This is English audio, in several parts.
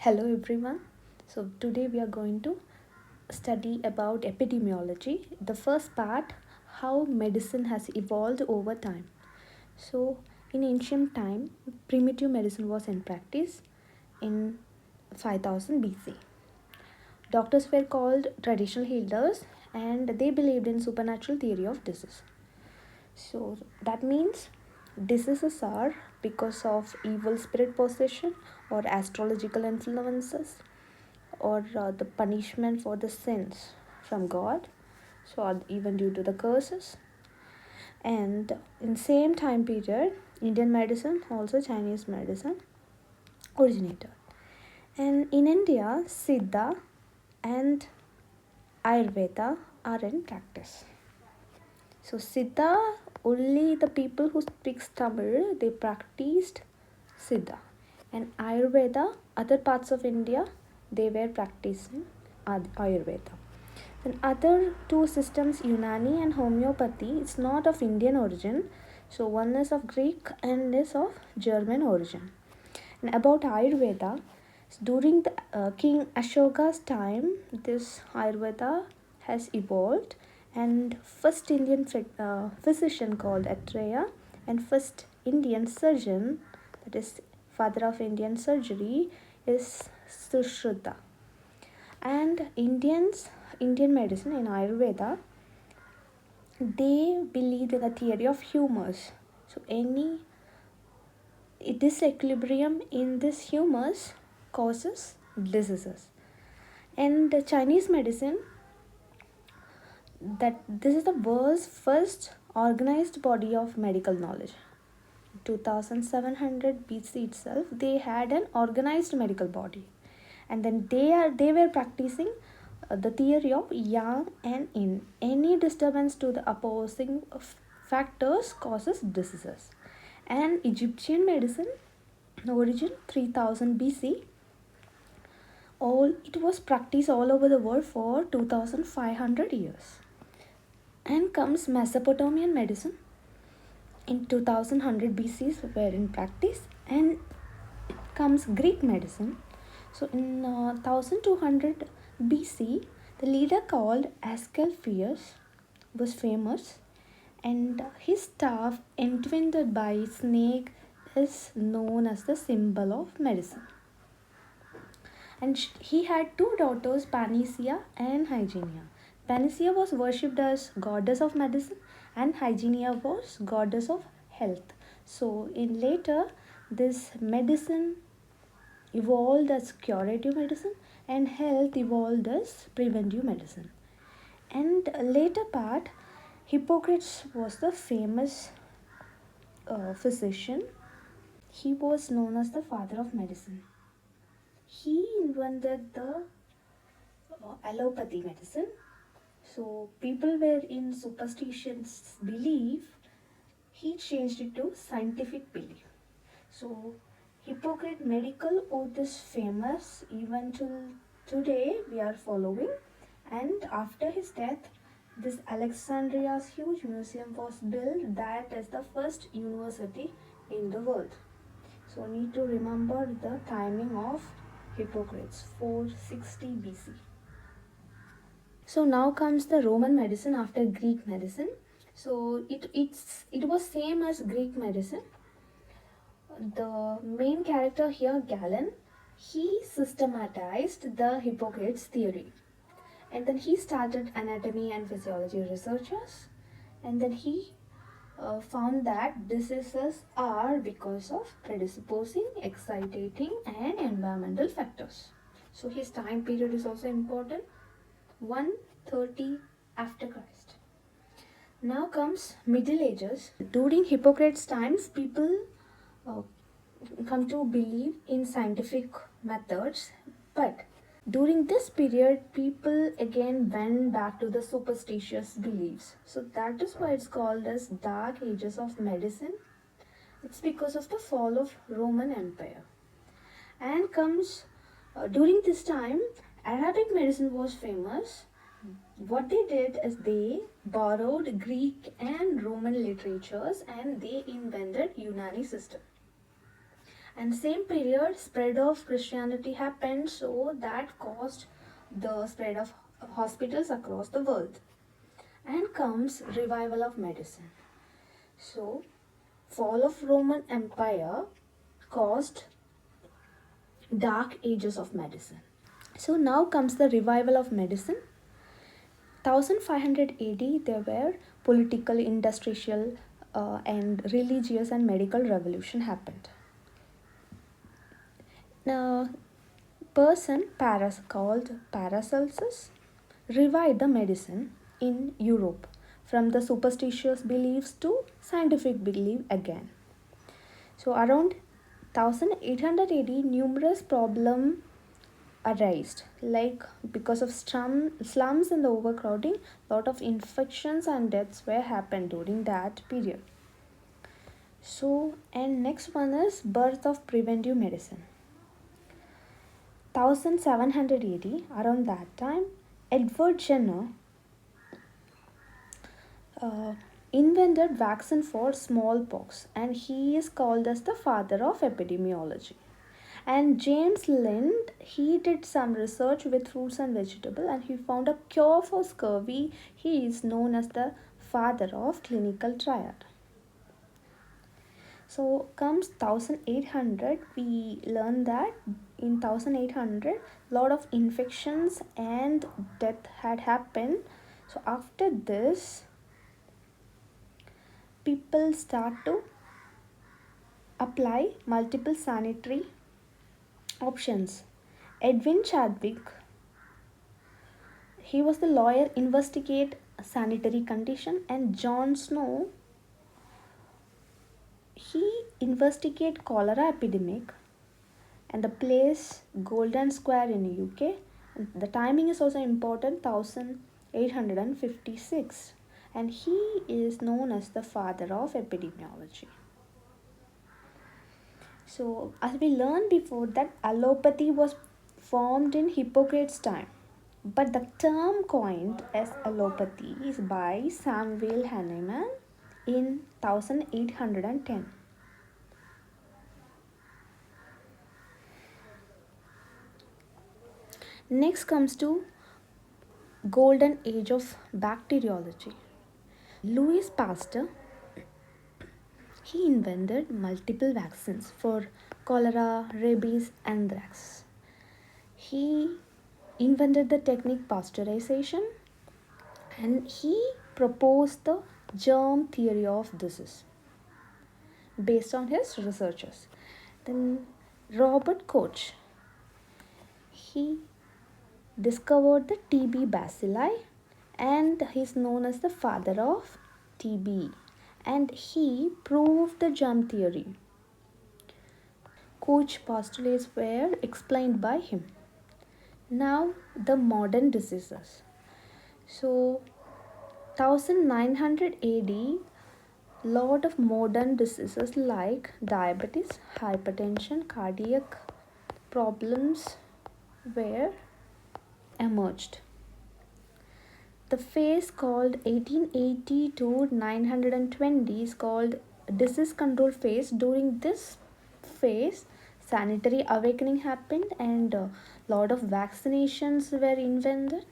Hello everyone. So today we are going to study about epidemiology. The first part, how medicine has evolved over time. So in ancient time, primitive medicine was in practice in 5000 BC. Doctors were called traditional healers and they believed in supernatural theory of disease. So that means diseases are because of evil spirit possession or astrological influences or the punishment for the sins from God, so even due to the curses. And in same time period, Indian medicine, also Chinese medicine originated. And in India, Siddha and Ayurveda are in practice. So Siddha, only the people who speaks Tamil, they practiced Siddha. And Ayurveda, other parts of India, they were practicing Ayurveda. And other two systems, Unani and homeopathy, it's not of Indian origin. So one is of Greek and is of German origin. And about Ayurveda, during the King Ashoka's time, this Ayurveda has evolved, and first Indian physician called Atreya and first Indian surgeon, that is father of Indian surgery, is Sushruta. And Indian medicine in Ayurveda, they believe in the theory of humors. So any disequilibrium in this humors causes diseases. And the Chinese medicine, that this is the world's first organized body of medical knowledge. 2700 BC itself, they had an organized medical body, and then they were practicing the theory of yang and yin. Any disturbance to the opposing factors causes diseases. And Egyptian medicine, origin 3000 BC, it was practiced all over the world for 2500 years. And comes Mesopotamian medicine in 2100 BC were in practice, and comes Greek medicine. So in 1200 BC, the leader called Asclepius was famous, and his staff entwined by snake is known as the symbol of medicine. And he had two daughters, Panacea and Hygienia. Panacea was worshipped as goddess of medicine and Hygienia was goddess of health. So in later, this medicine evolved as curative medicine and health evolved as preventive medicine. And later part, Hippocrates was the famous physician. He was known as the father of medicine. He invented the allopathy medicine. So people were in superstitious belief. He changed it to scientific belief. So Hippocrates medical oath is famous even till today we are following. And after his death, this Alexandria's huge museum was built. That is the first university in the world. So need to remember the timing of Hippocrates, 460 BC. So now comes the Roman medicine after Greek medicine. So it was same as Greek medicine. The main character here, Galen, he systematized the Hippocrates theory, and then he started anatomy and physiology researches, and then he found that diseases are because of predisposing, exciting, and environmental factors. So his time period is also important, 130 after Christ. Now comes Middle Ages. During Hippocrates' times, people come to believe in scientific methods, but during this period, people again went back to the superstitious beliefs. So that is why it's called as Dark Ages of Medicine. It's because of the fall of Roman Empire. And comes during this time, Arabic medicine was famous. What they did is they borrowed Greek and Roman literatures and they invented Unani system. And same period, spread of Christianity happened, so that caused the spread of hospitals across the world. And comes revival of medicine. So, fall of Roman Empire caused dark ages of medicine. So now comes the revival of medicine. 1500 AD, there were political, industrial, and religious and medical revolution happened. Now, person called Paracelsus revived the medicine in Europe from the superstitious beliefs to scientific belief again. So around 1800 AD, numerous problems arised, like because of slums and the overcrowding, lot of infections and deaths were happened during that period. So, and next one is birth of preventive medicine. 1700 AD, around that time, Edward Jenner uh, invented vaccine for smallpox, and he is called as the father of epidemiology. And James Lind, he did some research with fruits and vegetables, and he found a cure for scurvy. He is known as the father of clinical triad. So comes 1800, we learn that in 1800 lot of infections and death had happened. So after this, people start to apply multiple sanitary options. Edwin Chadwick, he was the lawyer, investigate sanitary condition, and John Snow, he investigate cholera epidemic, and the place Golden Square in UK. The timing is also important, 1856, and he is known as the father of epidemiology. So as we learned before that allopathy was formed in Hippocrates' time, but the term coined as allopathy is by Samuel Hahnemann in 1810. Next comes to golden age of bacteriology. Louis Pasteur, he invented multiple vaccines for cholera, rabies, anthrax. He invented the technique pasteurization, and he proposed the germ theory of disease based on his researches. Then Robert Koch, he discovered the TB bacilli, and he is known as the father of TB, and he proved the germ theory. Koch postulates were explained by him. Now the modern diseases. So 1900 AD, lot of modern diseases like diabetes, hypertension, cardiac problems were emerged. The phase called 1880 to 920 is called disease control phase. During this phase, sanitary awakening happened, and a lot of vaccinations were invented.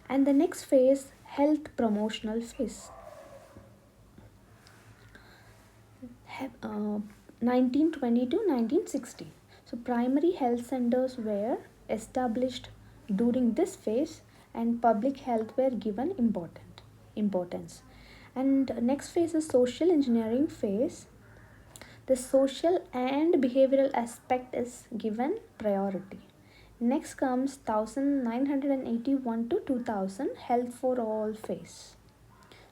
And the next phase, health promotional phase. 1920 to 1960. So primary health centers were established during this phase, and public health were given importance. And next phase is social engineering phase. The social and behavioral aspect is given priority. Next comes 1981 to 2000 health for all phase.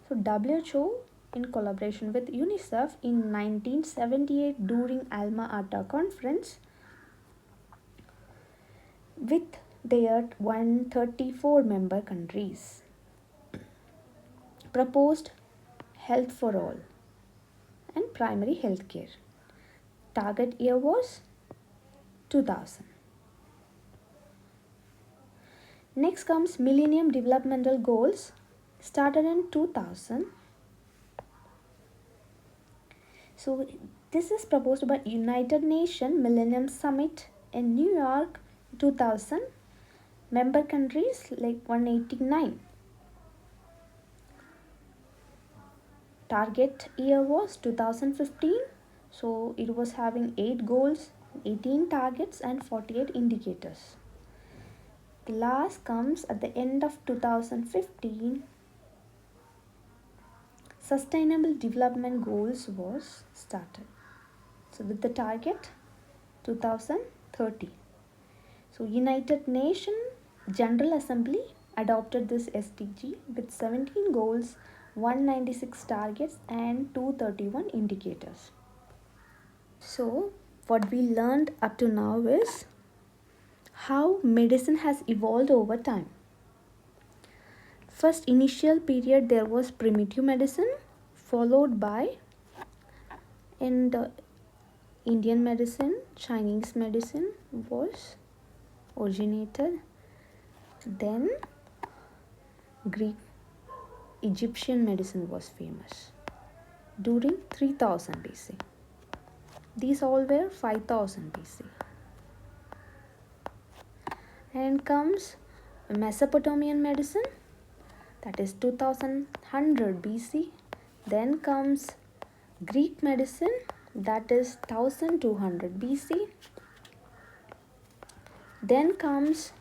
So WHO in collaboration with UNICEF in 1978 during Alma Ata conference with their 134 member countries proposed health for all and primary health care. Target year was 2000. Next comes Millennium Developmental Goals, started in 2000. So this is proposed by United Nations Millennium Summit in New York 2000. Member countries like 189. Target year was 2015. So it was having 8 goals, 18 targets and 48 indicators. The last comes at the end of 2015. Sustainable Development Goals was started. So with the target 2030. So United Nations General Assembly adopted this SDG with 17 goals, 196 targets and 231 indicators. So what we learned up to now is how medicine has evolved over time. First initial period there was primitive medicine, followed by in the Indian medicine, Chinese medicine was originated, then Greek Egyptian medicine was famous during 3000 BC. These all were 5000 BC. And comes Mesopotamian medicine, that is 2100 BC. Then comes Greek medicine, that is 1200 BC. Then comes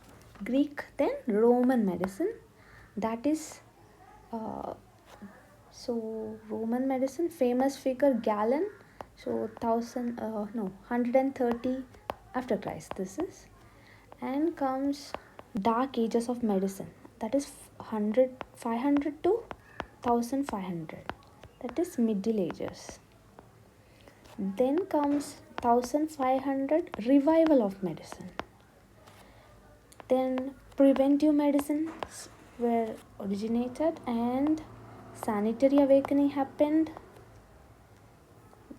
Greek, then Roman medicine, that is Roman medicine, famous figure Galen, 130 after Christ this is. And comes Dark Ages of medicine, that is 500 to 1500, that is Middle Ages. Then comes 1500 revival of medicine. Then preventive medicines were originated and sanitary awakening happened.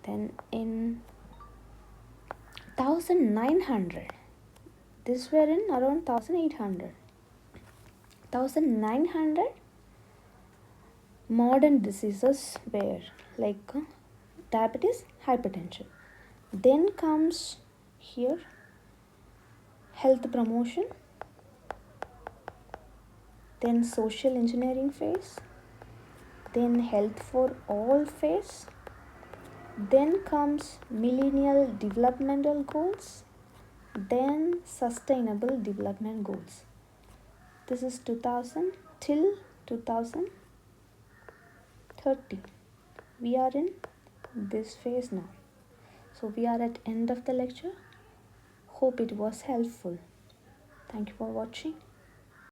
Then in 1900, this were in around 1800, 1900 modern diseases were like diabetes, hypertension. Then comes here health promotion, then social engineering phase, then health for all phase, then comes millennial developmental goals, then sustainable development goals. This is 2000 till 2030. We are in this phase now. So we are at end of the lecture. Hope it was helpful. Thank you for watching.